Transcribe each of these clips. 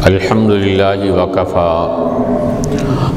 الحمدللہ وکفا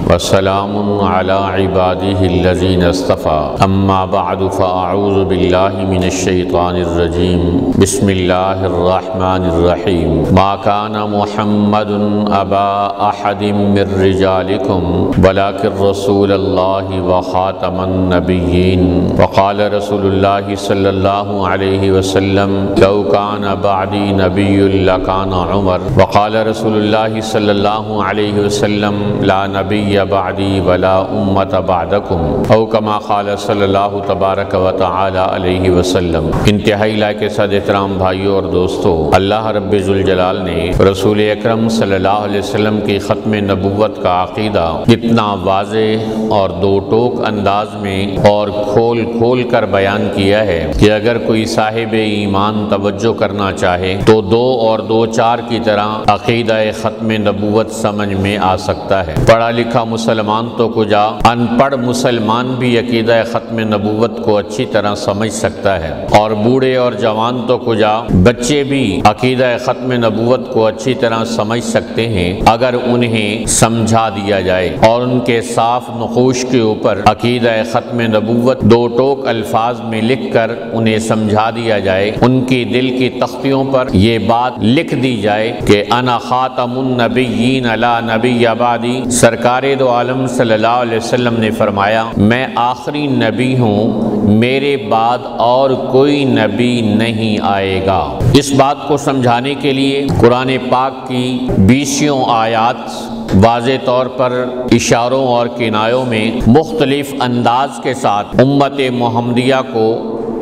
وسلام علی عبادہ الذین اصطفى اما بعد فاعوذ باللہ من الشیطان الرجیم بسم اللہ الرحمن الرحیم ما کان محمد ابا احد من رجالکم ولکن رسول اللہ وخاتم النبیین وقال رسول اللہ صلی اللہ علیہ وسلم لو کان بعدی نبی لکان عمر وقال رسول اللہ صلی اللہ علیہ وسلم لا نبی بعدی ولا امت بعدکم او کما قال صلی اللہ تبارک و تعالی علیہ وسلم۔ انتہائی لائق کے ساتھ احترام بھائیوں اور دوستو، اللہ رب ذوالجلال نے رسول اکرم صلی اللہ علیہ وسلم کی ختم نبوت کا عقیدہ اتنا واضح اور دو ٹوک انداز میں اور کھول کھول کر بیان کیا ہے کہ اگر کوئی صاحب ایمان توجہ کرنا چاہے تو 2 اور 2 4 کی طرح عقیدہ ختم نبوت سمجھ میں آ سکتا ہے۔ پڑھا لکھا مسلمان تو کجا، ان پڑھ مسلمان بھی عقیدہ ختم نبوت کو اچھی طرح سمجھ سکتا ہے، اور بوڑھے اور جوان تو کجا، بچے بھی عقیدہ ختم نبوت کو اچھی طرح سمجھ سکتے ہیں اگر انہیں سمجھا دیا جائے اور ان کے صاف نقوش کے اوپر عقیدہ ختم نبوت 2 ٹوک الفاظ میں لکھ کر انہیں سمجھا دیا جائے، ان کی دل کی تختیوں پر یہ بات لکھ دی جائے کہ انا خاتم النبیین لا نبی بعدی۔ سرکار دو عالم صلی اللہ علیہ وسلم نے فرمایا میں آخری نبی ہوں، میرے بعد اور کوئی نبی نہیں آئے گا۔ اس بات کو سمجھانے کے لیے قرآن پاک کی 20 آیات واضح طور پر اشاروں اور کنایوں میں مختلف انداز کے ساتھ امت محمدیہ کو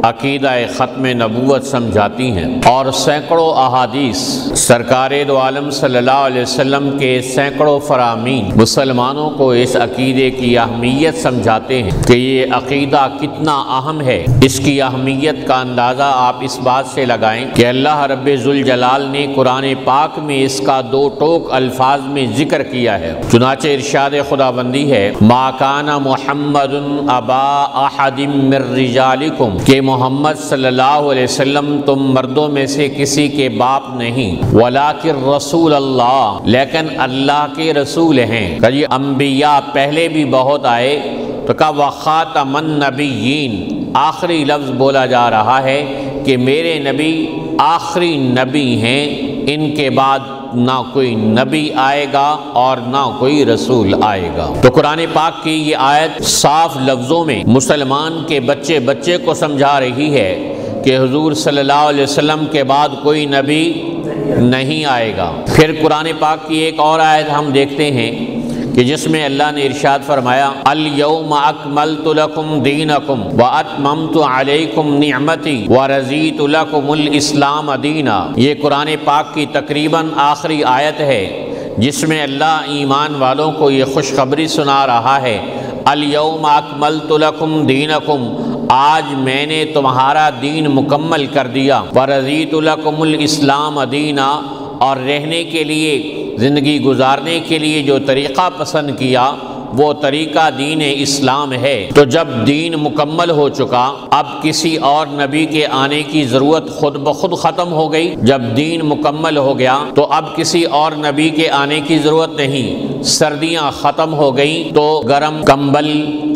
عقیدہ ختم نبوت سمجھاتی ہیں، اور سینکڑوں احادیث سرکار دو عالم صلی اللہ علیہ وسلم کے سینکڑوں فرامین مسلمانوں کو اس عقیدے کی اہمیت سمجھاتے ہیں کہ یہ عقیدہ کتنا اہم ہے۔ اس کی اہمیت کا اندازہ آپ اس بات سے لگائیں کہ اللہ رب ذوالجلال نے قرآن پاک میں اس کا 2 ٹوک الفاظ میں ذکر کیا ہے۔ چنانچہ ارشاد خداوندی ہے ما کان محمد ابا احد من رجالکم کہ محمد صلی اللہ علیہ وسلم تم مردوں میں سے کسی کے باپ نہیں، ولیکن رسول اللہ لیکن اللہ کے رسول ہیں۔ کہ انبیاء پہلے بھی بہت آئے تو کہا وخاتم النبیین، آخری لفظ بولا جا رہا ہے کہ میرے نبی آخری نبی ہیں، ان کے بعد نہ کوئی نبی آئے گا اور نہ کوئی رسول آئے گا۔ تو قرآن پاک کی یہ آیت صاف لفظوں میں مسلمان کے بچے کو سمجھا رہی ہے کہ حضور صلی اللہ علیہ وسلم کے بعد کوئی نبی نہیں آئے گا۔ پھر قرآن پاک کی ایک اور آیت ہم دیکھتے ہیں کہ جس میں اللہ نے ارشاد فرمایا الیوم اکملت لکم دینکم واتممت علیکم نعمتی ورضیت لکم الاسلام دینا۔ یہ قرآن پاک کی تقریباً آخری آیت ہے جس میں اللہ ایمان والوں کو یہ خوشخبری سنا رہا ہے الیوم اکملت لکم دینکم، آج میں نے تمہارا دین مکمل کر دیا، ورضیت لکم الاسلام دینا، اور رہنے کے لیے زندگی گزارنے کے لیے جو طریقہ پسند کیا وہ طریقہ دین اسلام ہے۔ تو جب دین مکمل ہو چکا اب کسی اور نبی کے آنے کی ضرورت خود بخود ختم ہو گئی۔ جب دین مکمل ہو گیا تو اب کسی اور نبی کے آنے کی ضرورت نہیں۔ سردیاں ختم ہو گئیں تو گرم کمبل،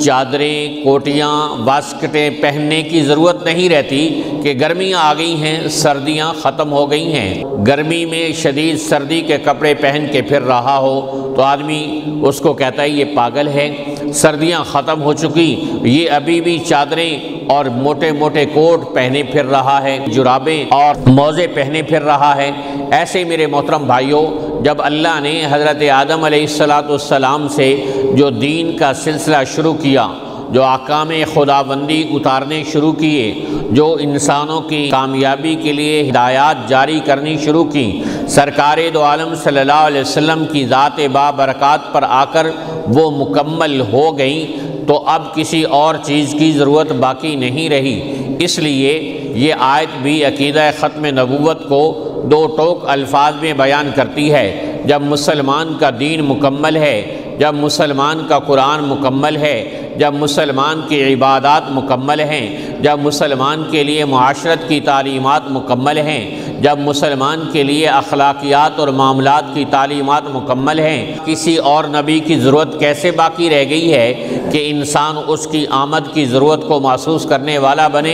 چادریں، کوٹیاں، واسکٹیں پہننے کی ضرورت نہیں رہتی کہ گرمیاں آ گئی ہیں، سردیاں ختم ہو گئی ہیں۔ گرمی میں شدید سردی کے کپڑے پہن کے پھر رہا ہو تو آدمی اس کو کہتا ہے یہ پاگل ہے۔ سردیاں ختم ہو چکی، یہ ابھی بھی چادریں اور موٹے موٹے کوٹ پہنے پھر رہا ہے، جرابیں اور موزے پہنے پھر رہا ہے۔ ایسے میرے محترم بھائیوں، جب اللہ نے حضرت آدم علیہ السلام سے جو دین کا سلسلہ شروع کیا، جو احکام خداوندی اتارنے شروع کیے، جو انسانوں کی کامیابی کے لیے ہدایات جاری کرنی شروع کی، سرکار دو عالم صلی اللہ علیہ وسلم کی ذات بابرکات پر آ کر وہ مکمل ہو گئیں تو اب کسی اور چیز کی ضرورت باقی نہیں رہی۔ اس لیے یہ آیت بھی عقیدہ ختم نبوت کو 2 ٹوک الفاظ میں بیان کرتی ہے۔ جب مسلمان کا دین مکمل ہے، جب مسلمان کا قرآن مکمل ہے، جب مسلمان کی عبادات مکمل ہیں، جب مسلمان کے لیے معاشرت کی تعلیمات مکمل ہیں، جب مسلمان کے لیے اخلاقیات اور معاملات کی تعلیمات مکمل ہیں، کسی اور نبی کی ضرورت کیسے باقی رہ گئی ہے کہ انسان اس کی آمد کی ضرورت کو محسوس کرنے والا بنے؟